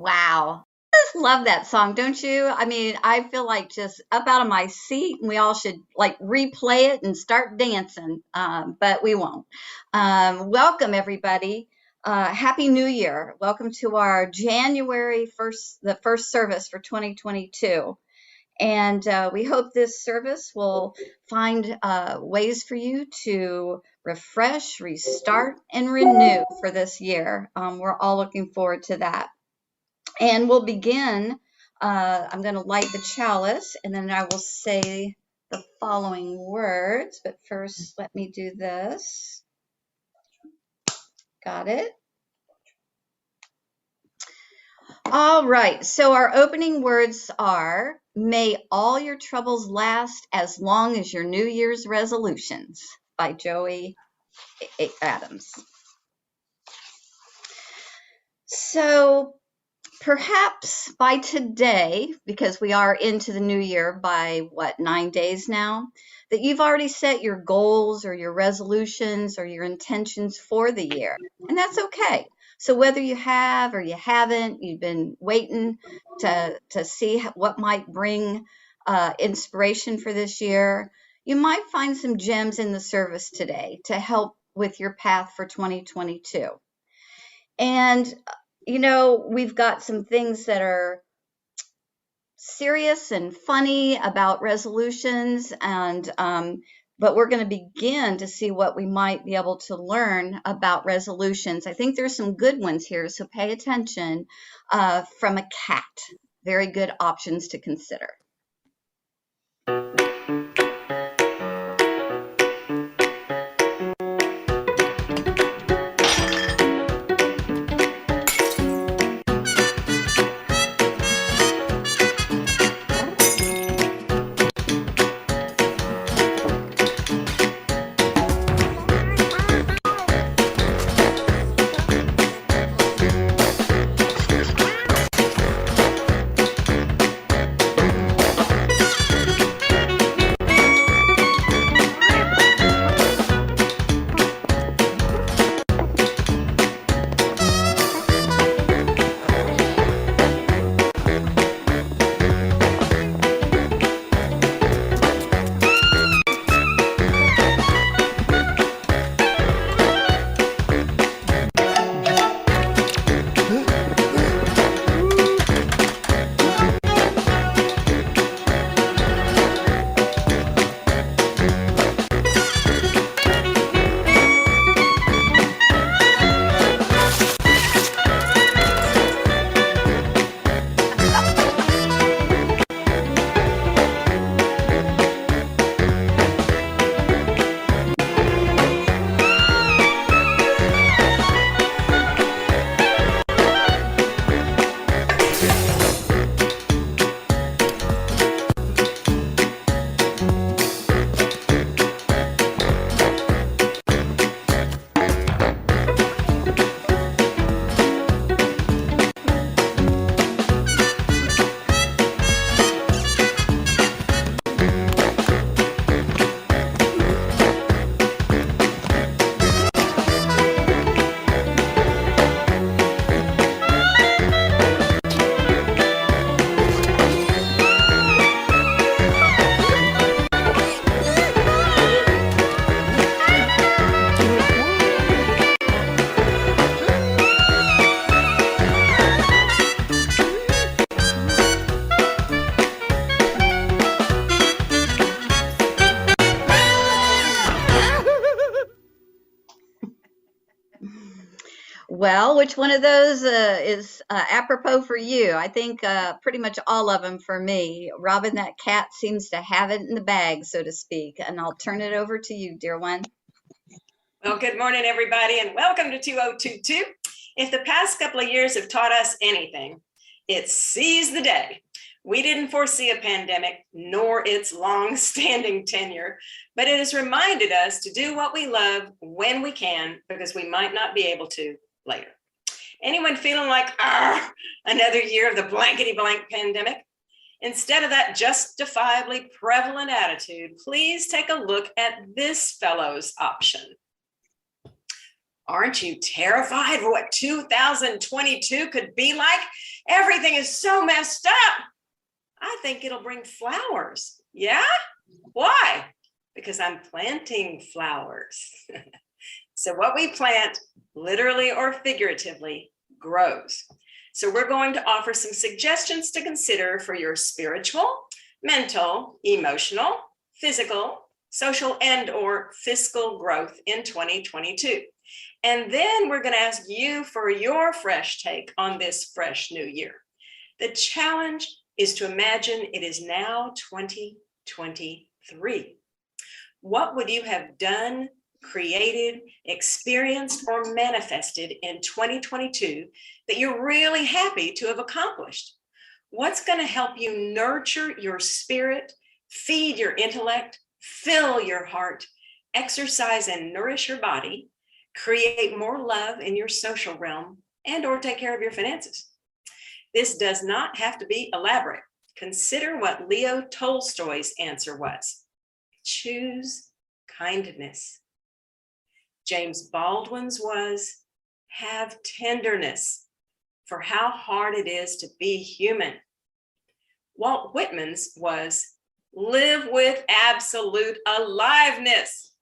Wow. I just love that song, don't you? I mean, I feel like just up out of my seat, and we all should like replay it and start dancing, but we won't. Welcome, everybody. Happy New Year. Welcome to our January 1st, the first service for 2022. And we hope this service will find ways for you to refresh, restart, and renew for this year. We're all looking forward to that. And we'll begin. I'm going to light the chalice and then I will say the following words. But first, let me do this. Got it? All right. So our opening words are, may all your troubles last as long as your New Year's resolutions, by Joey Adams. So perhaps by today, because we are into the new year by 9 days now, that you've already set your goals or your resolutions or your intentions for the year. And that's okay. So whether you have or you haven't, you've been waiting to see what might bring inspiration for this year, you might find some gems in the service today to help with your path for 2022. And we've got some things that are serious and funny about resolutions, and but we're going to begin to see what we might be able to learn about resolutions. I think there's some good ones here, so pay attention. From a cat, very good options to consider. Well, which one of those is apropos for you? I think pretty much all of them for me. Robin, that cat seems to have it in the bag, so to speak. And I'll turn it over to you, dear one. Well, good morning, everybody, and welcome to 2022. If the past couple of years have taught us anything, it's seize the day. We didn't foresee a pandemic, nor its long-standing tenure, but it has reminded us to do what we love when we can, because we might not be able to later. Anyone feeling like, another year of the blankety blank pandemic? Instead of that justifiably prevalent attitude, please take a look at this fellow's option. Aren't you terrified for what 2022 could be like? Everything is so messed up. I think it'll bring flowers. Yeah? Why? Because I'm planting flowers. So what we plant, literally or figuratively, grows. So we're going to offer some suggestions to consider for your spiritual, mental, emotional, physical, social, and or fiscal growth in 2022. And then we're going to ask you for your fresh take on this fresh new year. The challenge is to imagine it is now 2023. What would you have done, created, experienced, or manifested in 2022 that you're really happy to have accomplished? What's going to help you nurture your spirit, feed your intellect, fill your heart, exercise and nourish your body, create more love in your social realm, and or take care of your finances? This does not have to be elaborate. Consider what Leo Tolstoy's answer was. Choose kindness. James Baldwin's was have tenderness for how hard it is to be human. Walt Whitman's was live with absolute aliveness.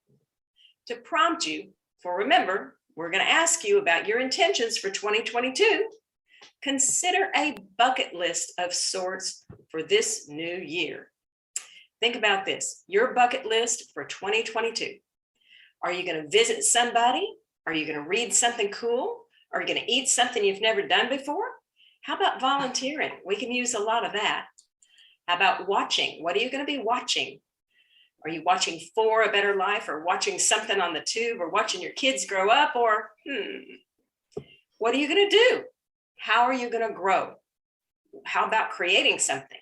To prompt you, for remember, we're going to ask you about your intentions for 2022. Consider a bucket list of sorts for this new year. Think about this, your bucket list for 2022. Are you going to visit somebody? Are you going to read something cool? Are you going to eat something you've never done before? How about volunteering? We can use a lot of that. How about watching? What are you going to be watching? Are you watching For a Better Life, or watching something on the tube, or watching your kids grow up, or what are you going to do? How are you going to grow? How about creating something?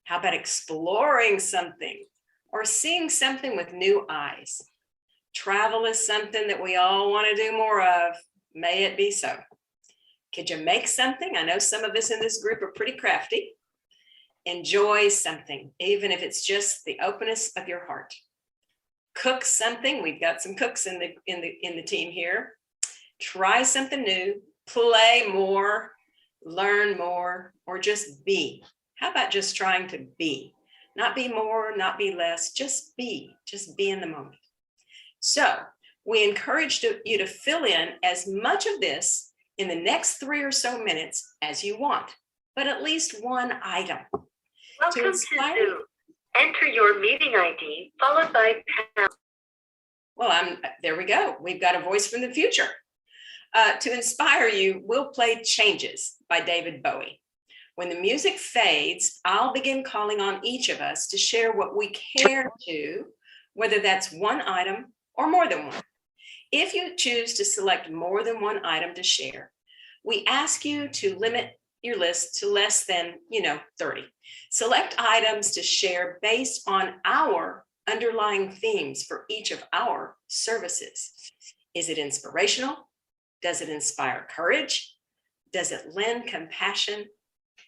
How about exploring something or seeing something with new eyes? Travel is something that we all want to do more of. May it be so. Could you make something? I know some of us in this group are pretty crafty. Enjoy something, even if it's just the openness of your heart. Cook something. We've got some cooks in the team here. Try something new. Play more. Learn more, or just be. How about just trying to be? Not be more, not be less, just be in the moment. So we encourage you to fill in as much of this in the next 3 or so minutes as you want, but at least one item. Welcome to Zoom. Enter your meeting ID followed by pound. Well, there we go. We've got a voice from the future. To inspire you, we'll play Changes by David Bowie. When the music fades, I'll begin calling on each of us to share what we care to, whether that's one item or more than one. If you choose to select more than one item to share, we ask you to limit your list to less than, 30. Select items to share based on our underlying themes for each of our services. Is it inspirational? Does it inspire courage? Does it lend compassion?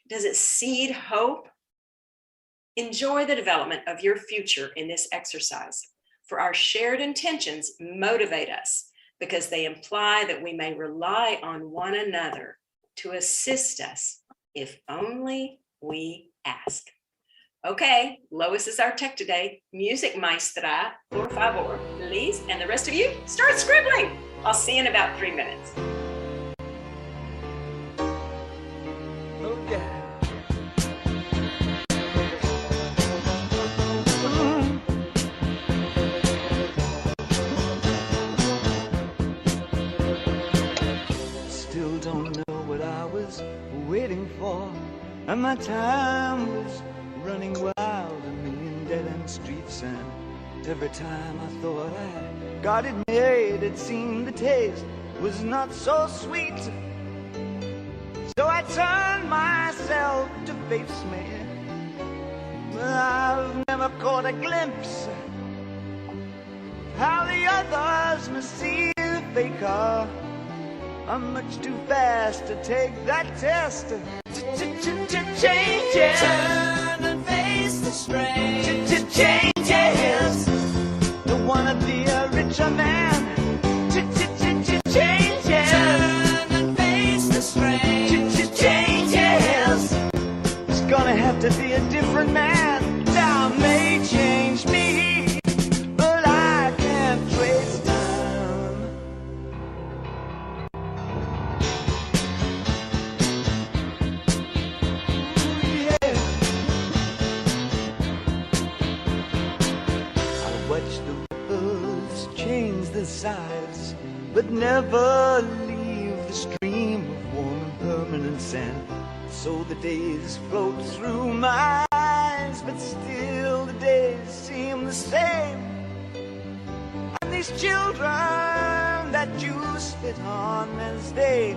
Does it seed hope? Enjoy the development of your future in this exercise, for our shared intentions motivate us because they imply that we may rely on one another to assist us if only we ask. Okay, Lois is our tech today. Music maestra, por favor, please. And the rest of you, start scribbling. I'll see you in about 3 minutes. Okay. Still don't know what I was waiting for, and my time was running wild, a million dead-end streets, and every time I thought I got it made, it seemed the taste was not so sweet. So I turned myself to face me, but I've never caught a glimpse how the others must see the faker. I'm much too fast to take that test. Changes. Turn and face the strain. Changes. Don't wanna be a richer man. Changes. sides, but never leave the stream of warm and permanent sand. So the days float through my eyes, but still the days seem the same. And these children that you spit on as they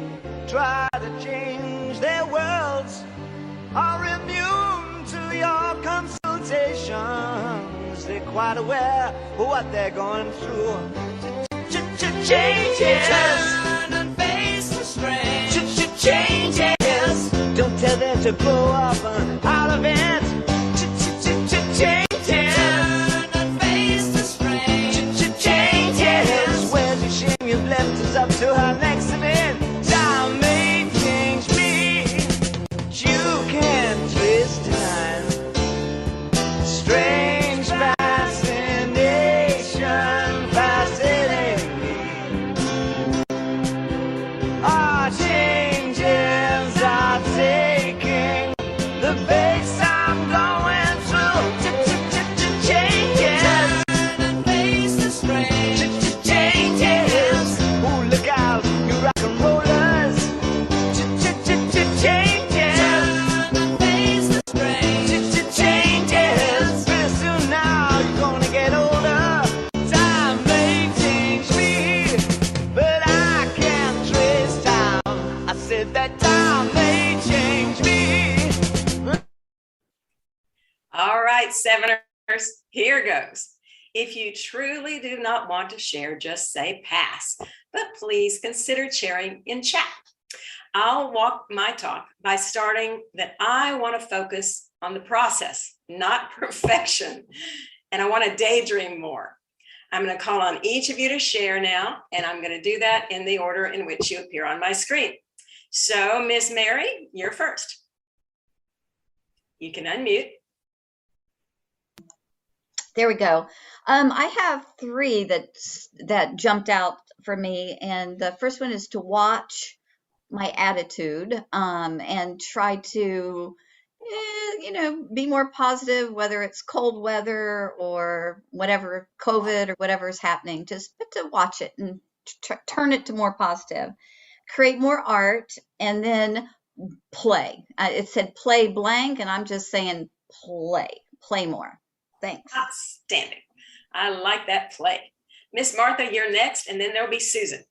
try to change their worlds are immune to your consultations. They're quite aware of what they're going through. Changes, turn and face the strain. Changes, don't tell them to blow up out of it. Changes, turn and face the strain. Changes, where's your shame? You've left us up to our next event. Time may change me, but you can't trace time. Strange fascination fascinating me. Our changes are taking the pace I'm going through. Changes, turn and face the strange. Changes, ooh, look out, you rock and rollers. Changes, turn and face the strange. Changes, pretty soon now you're gonna get older. Time may change me, but I can't trace time. I said that time may change me. All right, Seveners, here goes. If you truly do not want to share, just say pass, but please consider sharing in chat. I'll walk my talk by starting that I want to focus on the process, not perfection, and I want to daydream more. I'm going to call on each of you to share now, and I'm going to do that in the order in which you appear on my screen. So, Miss Mary, you're first. You can unmute. There we go. I have three that jumped out for me, and the first one is to watch my attitude and try to, be more positive, whether it's cold weather or whatever, COVID or whatever is happening. Just to watch it and turn it to more positive. Create more art, and then play. It said play blank, and I'm just saying play more. Thanks. Outstanding. I like that play. Miss Martha, you're next, and then there'll be Susan.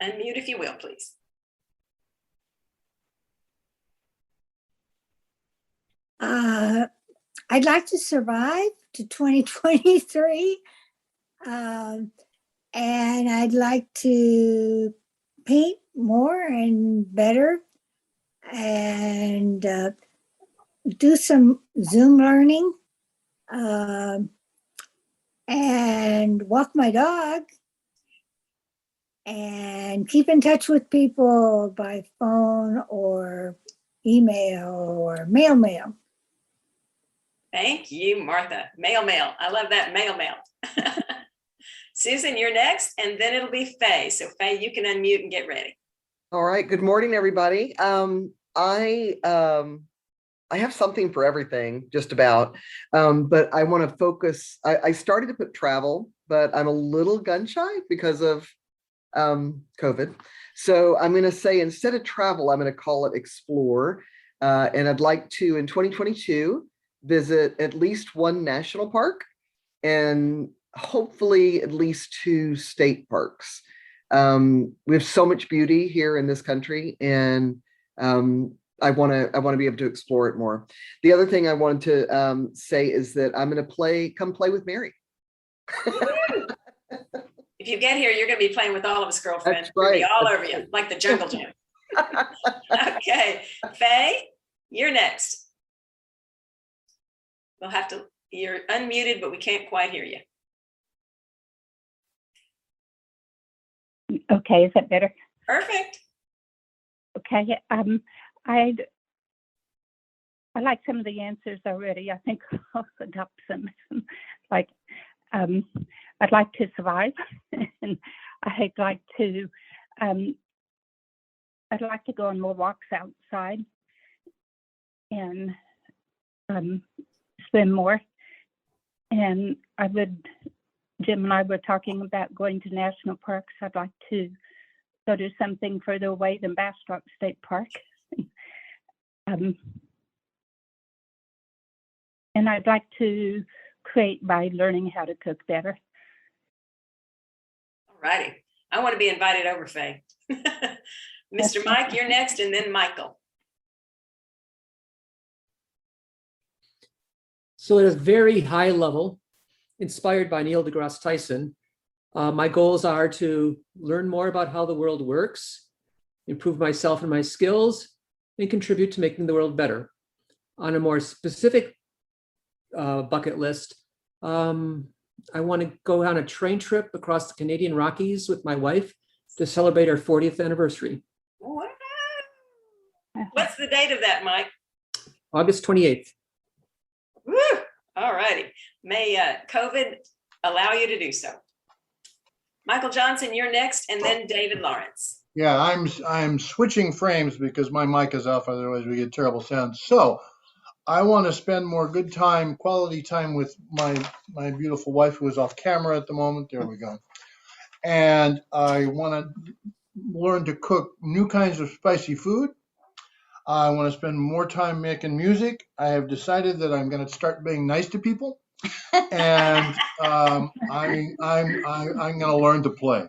Unmute if you will, please. I'd like to survive to 2023. And I'd like to paint more and better and do some Zoom learning and walk my dog and keep in touch with people by phone or email or mail. Thank you, Martha. Mail. I love that mail. Susan, you're next, and then it'll be Faye. So Faye, you can unmute and get ready. All right. Good morning, everybody. I have something for everything, just about, but I want to focus. I started to put travel, but I'm a little gun shy because of COVID. So I'm going to say, instead of travel, I'm going to call it explore. And I'd like to, in 2022, visit at least one national park and hopefully at least 2 state parks. We have so much beauty here in this country, and I want to be able to explore it more. The other thing I wanted to say is that I'm going to come play with Mary. If you get here, you're going to be playing with all of us, girlfriend. That's right. We'll be all over you, like the Jungle Gym. Okay, Faye, you're next. You're unmuted, but we can't quite hear you. Okay, is that better? Perfect. Okay, I like some of the answers already. I think I'll adopt some. Like, I'd like to survive, and I'd like to go on more walks outside and swim more. And I would Jim and I were talking about going to national parks. I'd like to go to something further away than Bastrop State Park. And I'd like to create by learning how to cook better. All righty. I want to be invited over, Faye. Mr. Mike, you're next, and then Michael. So at a very high level, inspired by Neil deGrasse Tyson, my goals are to learn more about how the world works, improve myself and my skills, and contribute to making the world better. On a more specific bucket list, I want to go on a train trip across the Canadian Rockies with my wife to celebrate our 40th anniversary. Wow. What's the date of that, Mike? August 28th. Woo! All righty. May COVID allow you to do so. Michael Johnson, you're next, and then David Lawrence. Yeah, I'm switching frames because my mic is off, otherwise we get terrible sound. So I want to spend more good time, quality time with my beautiful wife who is off camera at the moment. There we go. And I want to learn to cook new kinds of spicy food. I want to spend more time making music. I have decided that I'm going to start being nice to people, and I'm going to learn to play.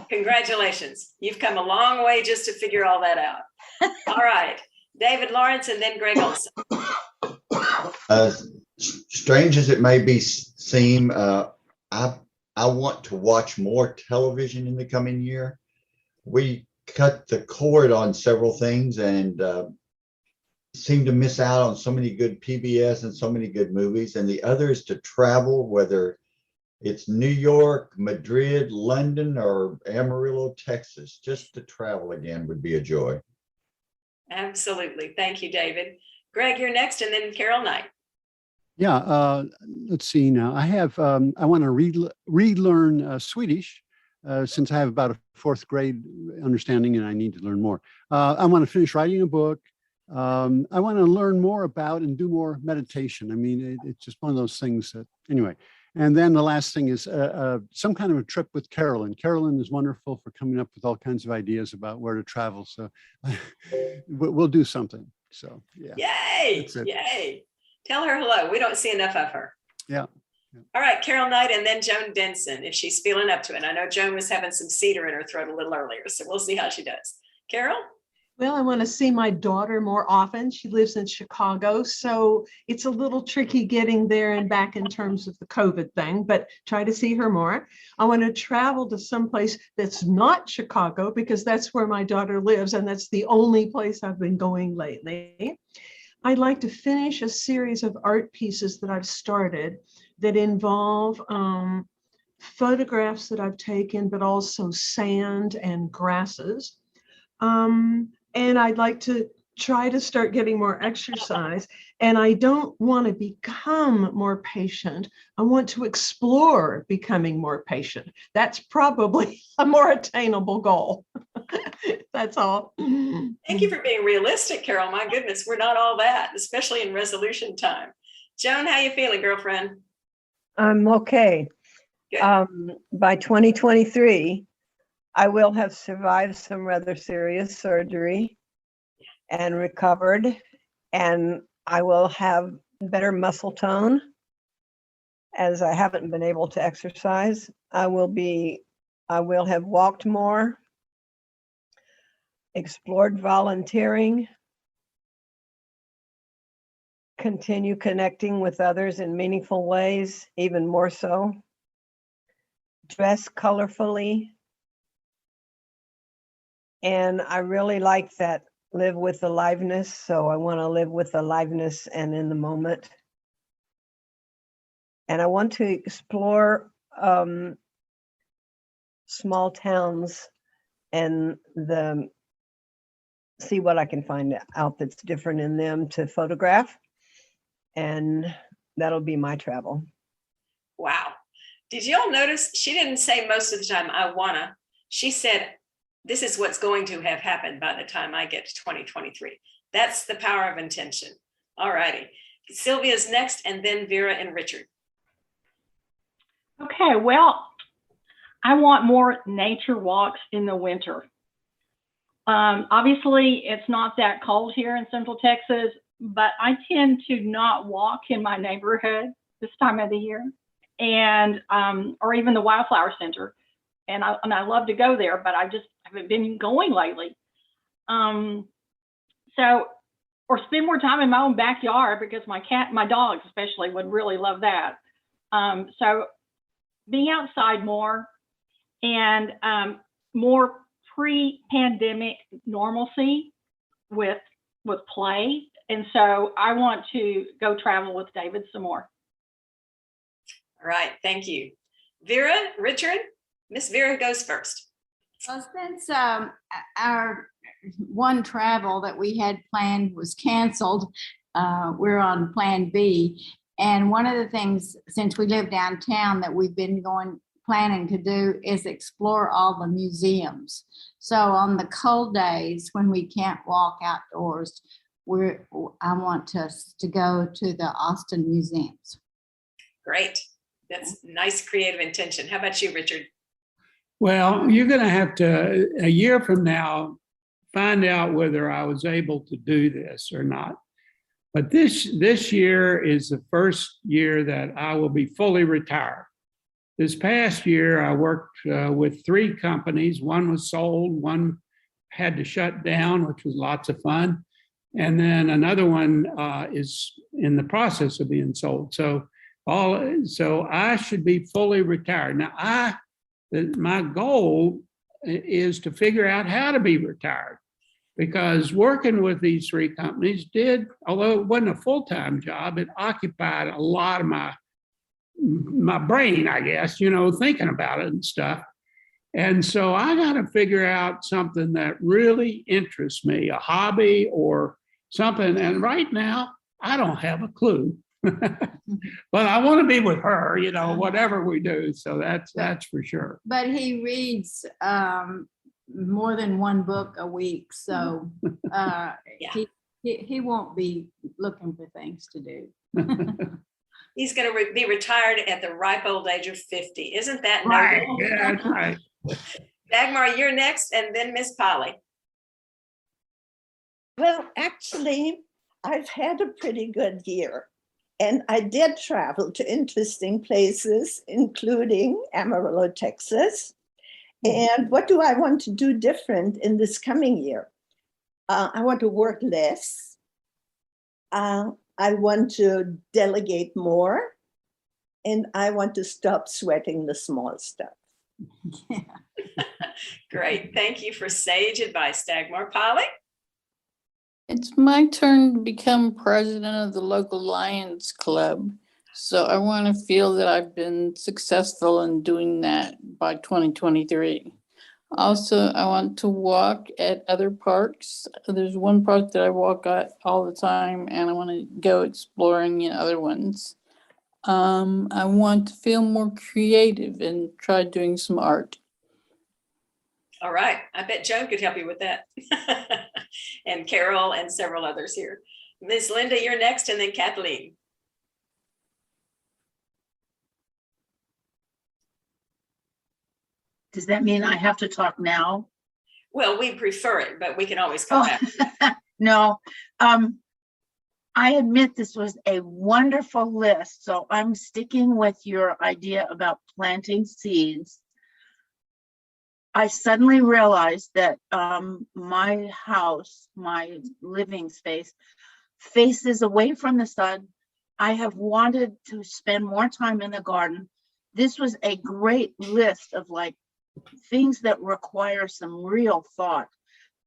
Congratulations. You've come a long way just to figure all that out. All right. David Lawrence and then Greg Olson. Strange as it may seem, I want to watch more television in the coming year. We cut the cord on several things and seem to miss out on so many good PBS and so many good movies. And the other is to travel, whether it's New York, Madrid, London, or Amarillo, Texas. Just to travel again would be a joy. Absolutely. Thank you, David. Greg, you're next, and then Carol Knight. Yeah, let's see now. I want to relearn Swedish since I have about a fourth grade understanding and I need to learn more. I want to finish writing a book. I want to learn more about and do more meditation. I mean, it's just one of those things that, anyway. And then the last thing is some kind of a trip with Carolyn. Carolyn is wonderful for coming up with all kinds of ideas about where to travel. So we'll do something. So, yeah. Yay! Yay! Tell her hello. We don't see enough of her. Yeah. All right, Carol Knight and then Joan Denson, if she's feeling up to it. I know Joan was having some cedar in her throat a little earlier, so we'll see how she does. Carol? Well, I want to see my daughter more often. She lives in Chicago, so it's a little tricky getting there and back in terms of the COVID thing, but try to see her more. I want to travel to someplace that's not Chicago because that's where my daughter lives, and that's the only place I've been going lately. I'd like to finish a series of art pieces that I've started that involve photographs that I've taken, but also sand and grasses. And I'd like to try to start getting more exercise. And I don't want to become more patient. I want to explore becoming more patient. That's probably a more attainable goal. That's all. Thank you for being realistic, Carol. My goodness, we're not all that, especially in resolution time. Joan, how you feeling, girlfriend? I'm okay. By 2023, I will have survived some rather serious surgery and recovered, and I will have better muscle tone as I haven't been able to exercise. I will have walked more, explored volunteering, continue connecting with others in meaningful ways, even more so, dress colorfully. And I really like that live with aliveness. So I want to live with aliveness and in the moment. And I want to explore small towns and see what I can find out that's different in them to photograph. And that'll be my travel. Wow. Did y'all notice she didn't say most of the time, I wanna. She said, this is what's going to have happened by the time I get to 2023. That's the power of intention. All righty. Sylvia's next, and then Vera and Richard. Okay, well, I want more nature walks in the winter. Obviously, it's not that cold here in Central Texas, but I tend to not walk in my neighborhood this time of the year, and or even the Wildflower Center. And I love to go there, but I just haven't been going lately. So, or spend more time in my own backyard, because my dogs especially would really love that. So being outside more, and more pre-pandemic normalcy with play. And so I want to go travel with David some more. All right, thank you. Vera, Richard, Miss Vera goes first. Well, since our one travel that we had planned was canceled, we're on Plan B. And one of the things, since we live downtown, that we've been planning to do is explore all the museums. So on the cold days when we can't walk outdoors, I want us to go to the Austin museums. Great. That's nice creative intention. How about you, Richard? Well, you're going to have to, a year from now, find out whether I was able to do this or not. But this year is the first year that I will be fully retired. This past year, I worked with 3 companies. One was sold, one had to shut down, which was lots of fun. And then another one is in the process of being sold. So I should be fully retired. Now, my goal is to figure out how to be retired, because working with these 3 companies although it wasn't a full-time job, it occupied a lot of my brain, I guess, thinking about it and stuff. And so I got to figure out something that really interests me, a hobby or something. And right now, I don't have a clue. But I want to be with her, whatever we do. So that's for sure. But he reads more than 1 book a week. So he won't be looking for things to do. He's going to be retired at the ripe old age of 50. Isn't that right? noble? Yeah, that's right. Dagmar, you're next, and then Miss Polly. Well, actually, I've had a pretty good year. And I did travel to interesting places, including Amarillo, Texas. And what do I want to do different in this coming year? I want to work less. I want to delegate more. And I want to stop sweating the small stuff. Great. Thank you for sage advice, Dagmar. Polly? It's my turn to become president of the local Lions Club. So I want to feel that I've been successful in doing that by 2023. Also, I want to walk at other parks. There's one park that I walk at all the time, and I want to go exploring in other ones. I want to feel more creative and try doing some art. All right. I bet Joan could help you with that. And Carol and several others here. Ms. Linda, you're next, and then Kathleen. Does that mean I have to talk now? Well, we prefer it, but we can always come back. No. I admit this was a wonderful list, so I'm sticking with your idea about planting seeds. I suddenly realized that my house, my living space, faces away from the sun. I have wanted to spend more time in the garden. This was a great list of things that require some real thought.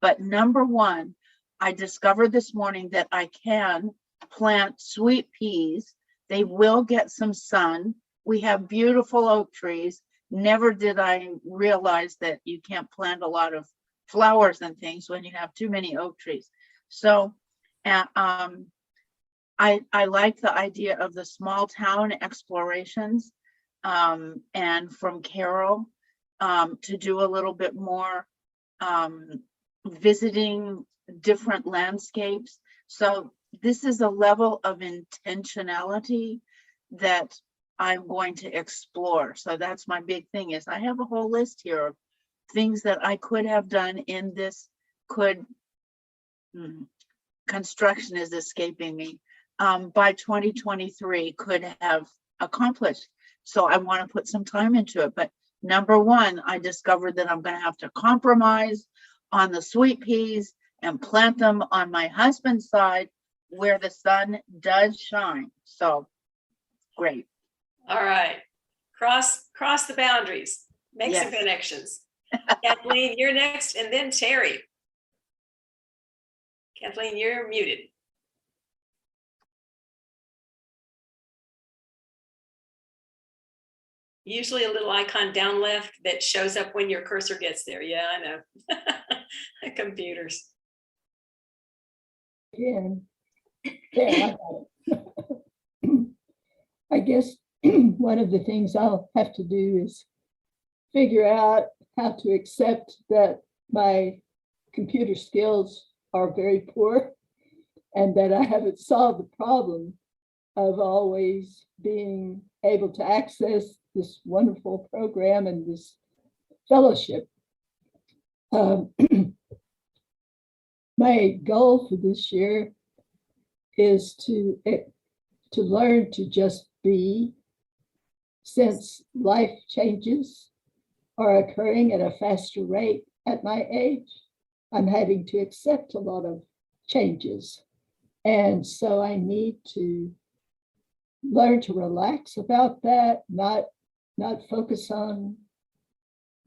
But number 1, I discovered this morning that I can plant sweet peas. They will get some sun. We have beautiful oak trees. Never did I realize that you can't plant a lot of flowers and things when you have too many oak trees. So I like the idea of the small town explorations and from Carol to do a little bit more visiting different landscapes. So this is a level of intentionality that I'm going to explore. So that's my big thing is I have a whole list here of things that I could have done in this construction is escaping me, by 2023 could have accomplished. So I want to put some time into it. But number one, I discovered that I'm going to have to compromise on the sweet peas and plant them on my husband's side where the sun does shine. So great. All right. Cross the boundaries. Make some Yes. connections. Kathleen, you're next, and then Terry. Kathleen, you're muted. Usually a little icon down left that shows up when your cursor gets there. Yeah, I know. Computers. Yeah, I got it. I guess one of the things I'll have to do is figure out how to accept that my computer skills are very poor and that I haven't solved the problem of always being able to access this wonderful program and this fellowship. My goal for this year is to learn to just be, since life changes are occurring at a faster rate at my age. I'm having to accept a lot of changes. And so I need to learn to relax about that, not focus on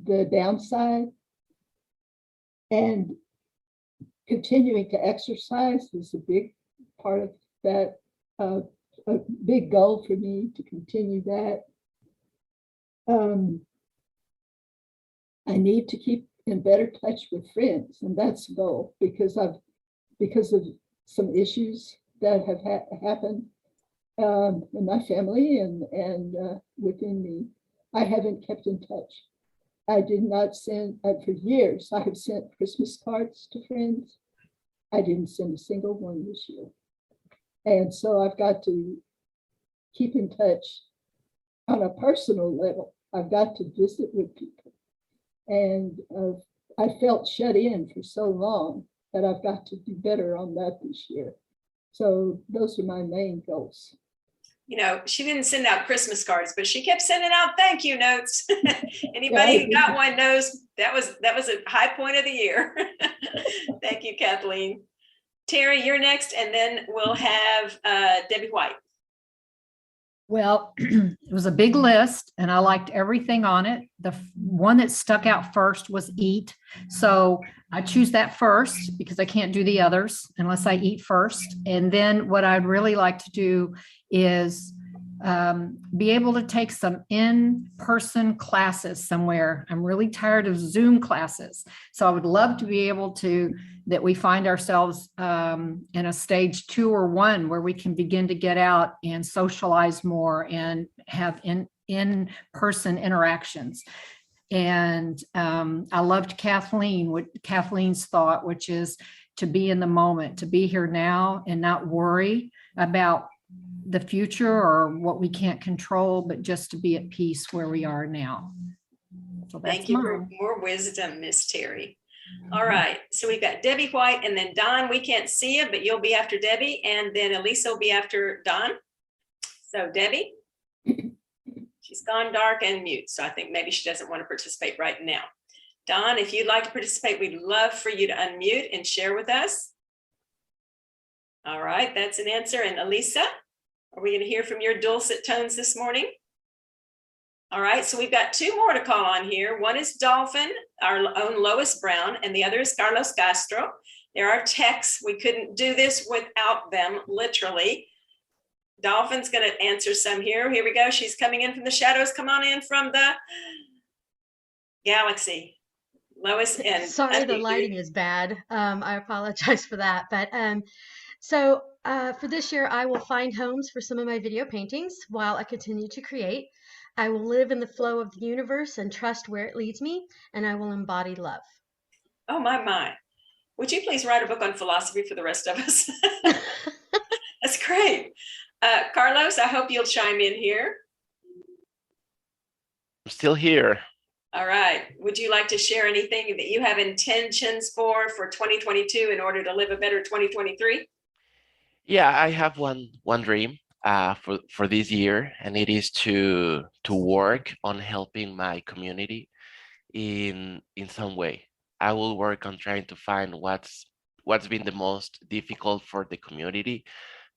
the downside. And continuing to exercise is a big part of that, a big goal for me to continue that. I need to keep in better touch with friends, and that's a goal because of some issues that have happened in my family and within me. I haven't kept in touch. I did not send, for years, I have sent Christmas cards to friends. I didn't send a single one this year. And so I've got to keep in touch on a personal level. I've got to visit with people. And I felt shut in for so long that I've got to do better on that this year. So those are my main goals. You know, she didn't send out Christmas cards, but she kept sending out thank you notes. Anybody who got one knows that was a high point of the year. Thank you, Kathleen. Terry, you're next, and then we'll have Debbie White. Well, it was a big list and I liked everything on it. The one that stuck out first was eat. So I choose that first because I can't do the others unless I eat first. And then what I'd really like to do is be able to take some in-person classes somewhere. I'm really tired of Zoom classes. So I would love to be able to, that we find ourselves in a stage 2 or 1 where we can begin to get out and socialize more and have in-person interactions. And I loved Kathleen's thought, which is to be in the moment, to be here now and not worry about the future or what we can't control, but just to be at peace where we are now. So thank you for more wisdom, Miss Terry. All right, so we've got Debbie White and then Don. We can't see you, but you'll be after Debbie, and then Elisa will be after Don. So Debbie, she's gone dark and mute, so I think maybe she doesn't want to participate right now. Don, if you'd like to participate, we'd love for you to unmute and share with us. All right, that's an answer. And Elisa, are we going to hear from your dulcet tones this morning? All right, so we've got 2 more to call on here. One is Dolphin, our own Lois Brown, and the other is Carlos Castro. There are texts. We couldn't do this without them, literally. Dolphin's going to answer some here. Here we go. She's coming in from the shadows. Come on in from the galaxy. Lois and sorry, the lighting is bad. I apologize for that. But so for this year, I will find homes for some of my video paintings while I continue to create. I will live in the flow of the universe and trust where it leads me, and I will embody love. Oh, my. Would you please write a book on philosophy for the rest of us? That's great. Carlos, I hope you'll chime in here. still here. All right. Would you like to share anything that you have intentions for 2022 in order to live a better 2023? Yeah, I have one dream for this year, and it is to work on helping my community in some way. I will work on trying to find what's been the most difficult for the community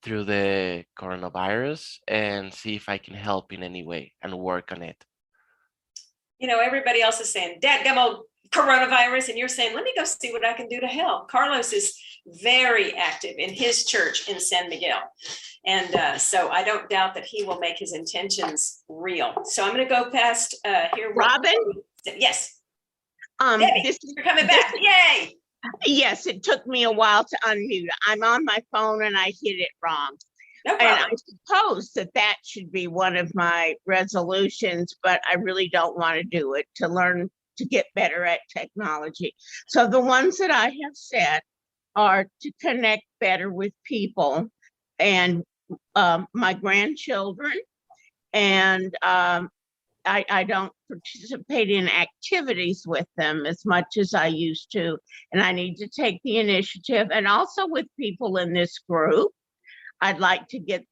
through the coronavirus and see if I can help in any way and work on it. You know, everybody else is saying, dadgum coronavirus, and you're saying, let me go see what I can do to help. Carlos is very active in his church in San Miguel. And so I don't doubt that he will make his intentions real. So I'm going to go past here. Robin? Yes. Debbie, you're coming back. Yay. Yes, it took me a while to unmute. I'm on my phone and I hit it wrong. No and problem. I suppose that should be one of my resolutions, but I really don't want to do it, to learn to get better at technology. So the ones that I have set are to connect better with people and my grandchildren. And I don't participate in activities with them as much as I used to. And I need to take the initiative, and also with people in this group. I'd like to get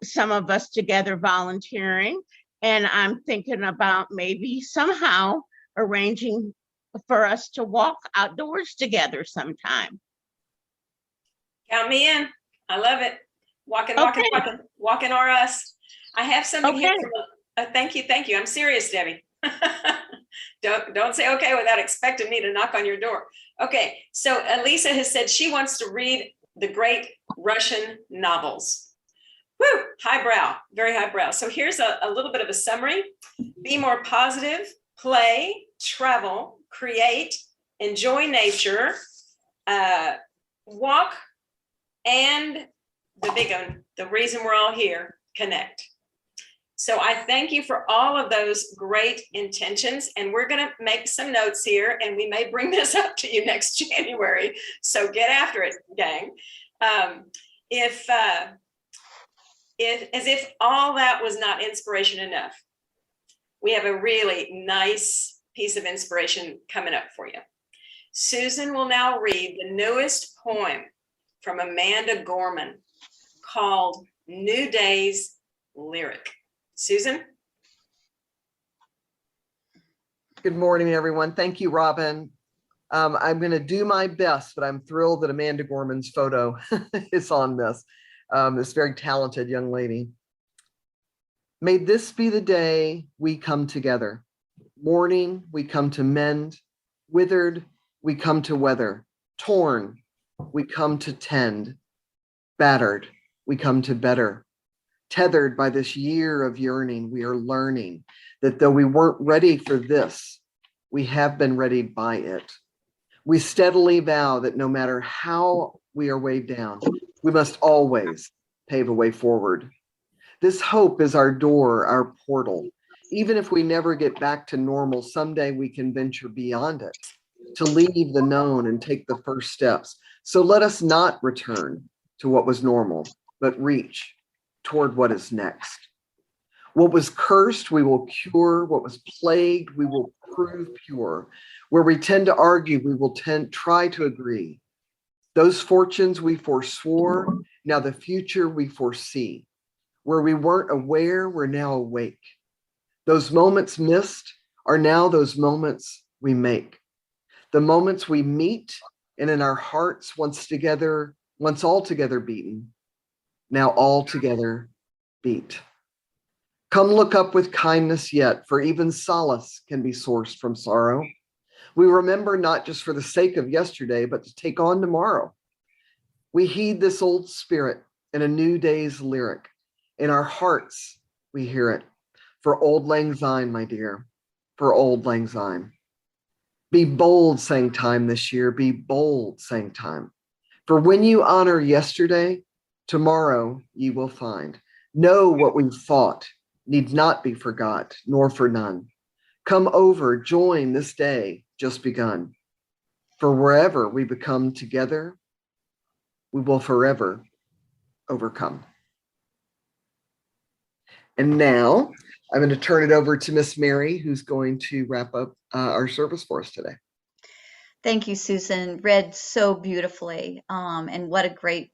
some of us together volunteering. And I'm thinking about maybe somehow arranging for us to walk outdoors together sometime. Count me in. I love it. Walking or us. I have something here. Thank you. I'm serious, Debbie. Don't say okay without expecting me to knock on your door. Okay, so Elisa has said she wants to read the great Russian novels. Woo, highbrow, very highbrow. So here's a little bit of a summary. Be more positive, play, travel, create, enjoy nature, walk, and the big one, the reason we're all here, connect. So I thank you for all of those great intentions, and we're going to make some notes here, and we may bring this up to you next January. So get after it, gang. If as if all that was not inspiration enough, we have a really nice piece of inspiration coming up for you. Susan will now read the newest poem from Amanda Gorman called New Day's Lyric. Susan? Good morning, everyone. Thank you, Robin. I'm going to do my best, but I'm thrilled that Amanda Gorman's photo is on this. This very talented young lady. May this be the day we come together. Mourning, we come to mend. Withered, we come to weather. Torn, we come to tend. Battered, we come to better. Tethered by this year of yearning, we are learning that though we weren't ready for this, we have been ready by it. We steadily vow that no matter how we are weighed down, we must always pave a way forward. This hope is our door, our portal. Even if we never get back to normal, someday we can venture beyond it, to leave the known and take the first steps. So let us not return to what was normal, but reach toward what is next. What was cursed, we will cure. What was plagued, we will prove pure. Where we tend to argue, we will try to agree. Those fortunes we forswore, now the future we foresee. Where we weren't aware, we're now awake. Those moments missed are now those moments we make. The moments we meet, and in our hearts, once all together beaten, now all together beat. Come look up with kindness yet, for even solace can be sourced from sorrow. We remember not just for the sake of yesterday, but to take on tomorrow. We heed this old spirit in a new day's lyric. In our hearts, we hear it. For Auld Lang Syne, my dear, for Auld Lang Syne. Be bold, sang time this year, be bold, sang time. For when you honor yesterday, tomorrow ye will find. Know what we've fought need not be forgot, nor for none. Come over, join this day just begun. For wherever we become together, we will forever overcome. And now I'm going to turn it over to Miss Mary, who's going to wrap up our service for us today. Thank you, Susan. Read so beautifully, and what a great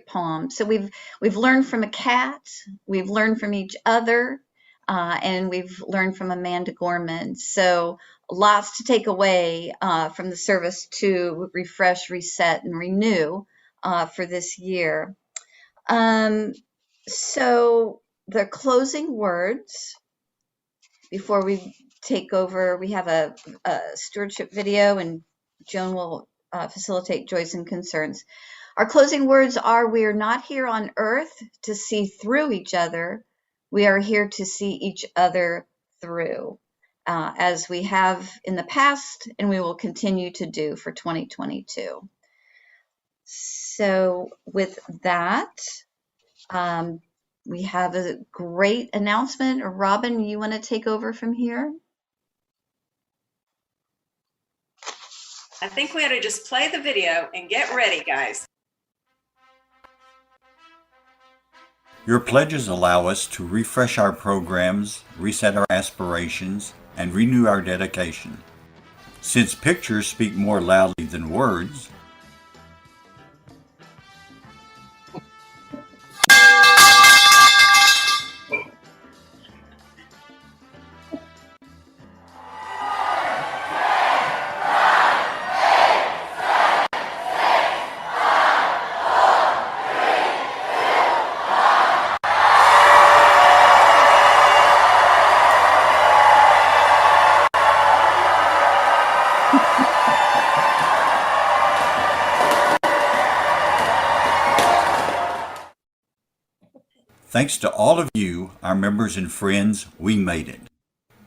poem. So we've learned from a cat, we've learned from each other, and we've learned from Amanda Gorman. So lots to take away from the service to refresh, reset, and renew for this year. So the closing words before we take over, we have a stewardship video, and Joan will facilitate joys and concerns. Our closing words are: we are not here on earth to see through each other. We are here to see each other through, as we have in the past, and we will continue to do for 2022. So with that, we have a great announcement. Robin, you want to take over from here? I think we ought to just play the video and get ready, guys. Your pledges allow us to refresh our programs, reset our aspirations, and renew our dedication. Since pictures speak more loudly than words, thanks to all of you, our members and friends, we made it.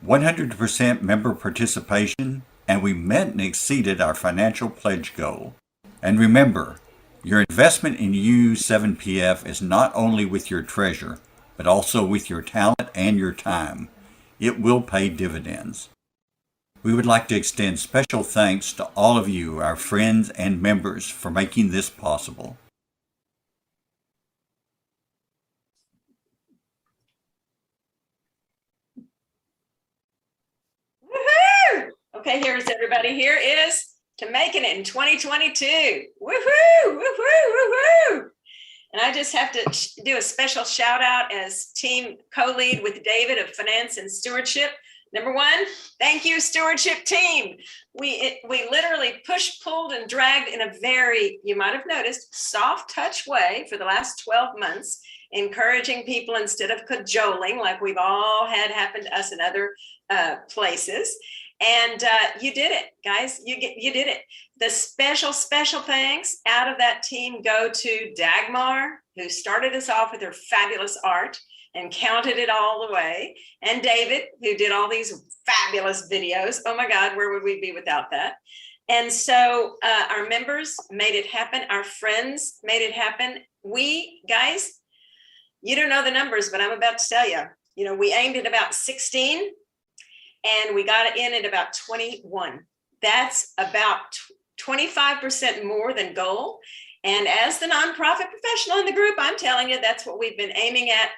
100% member participation, and we met and exceeded our financial pledge goal. And remember, your investment in U7PF is not only with your treasure, but also with your talent and your time. It will pay dividends. We would like to extend special thanks to all of you, our friends and members, for making this possible. Woohoo! Okay, here's everybody. Here is to making it in 2022. Woohoo! Woohoo! Woohoo! And I just have to do a special shout out as team co-lead with David of Finance and Stewardship. Number one, thank you, stewardship team. We literally pushed, pulled, and dragged in a very, you might have noticed, soft touch way for the last 12 months, encouraging people instead of cajoling like we've all had happen to us in other places. And you did it, guys. You did it. The special thanks out of that team go to Dagmar, who started us off with her fabulous art and counted it all the way, and David, who did all these fabulous videos. Oh my God, where would we be without that? And so our members made it happen. Our friends made it happen. We, guys, you don't know the numbers, but I'm about to tell you, we aimed at about 16 and we got it in at about 21. That's about 25% more than goal. And as the nonprofit professional in the group, I'm telling you, that's what we've been aiming at,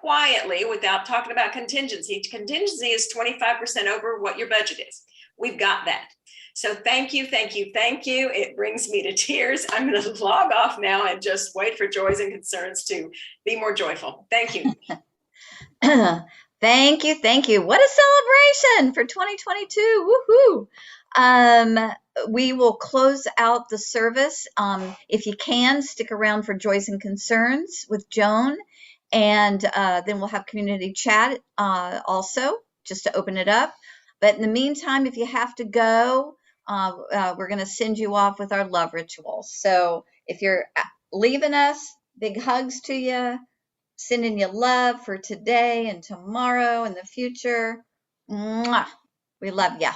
quietly, without talking about contingency. Contingency is 25% over what your budget is. We've got that. So thank you, thank you, thank you. It brings me to tears. I'm going to log off now and just wait for joys and concerns to be more joyful. Thank you. Thank you. Thank you. What a celebration for 2022. Woohoo. We will close out the service. If you can, stick around for joys and concerns with Joan. And then we'll have community chat also, just to open it up. But in the meantime, if you have to go, we're going to send you off with our love ritual. So if you're leaving us, big hugs to you, sending you love for today and tomorrow and the future. Mwah. We love ya.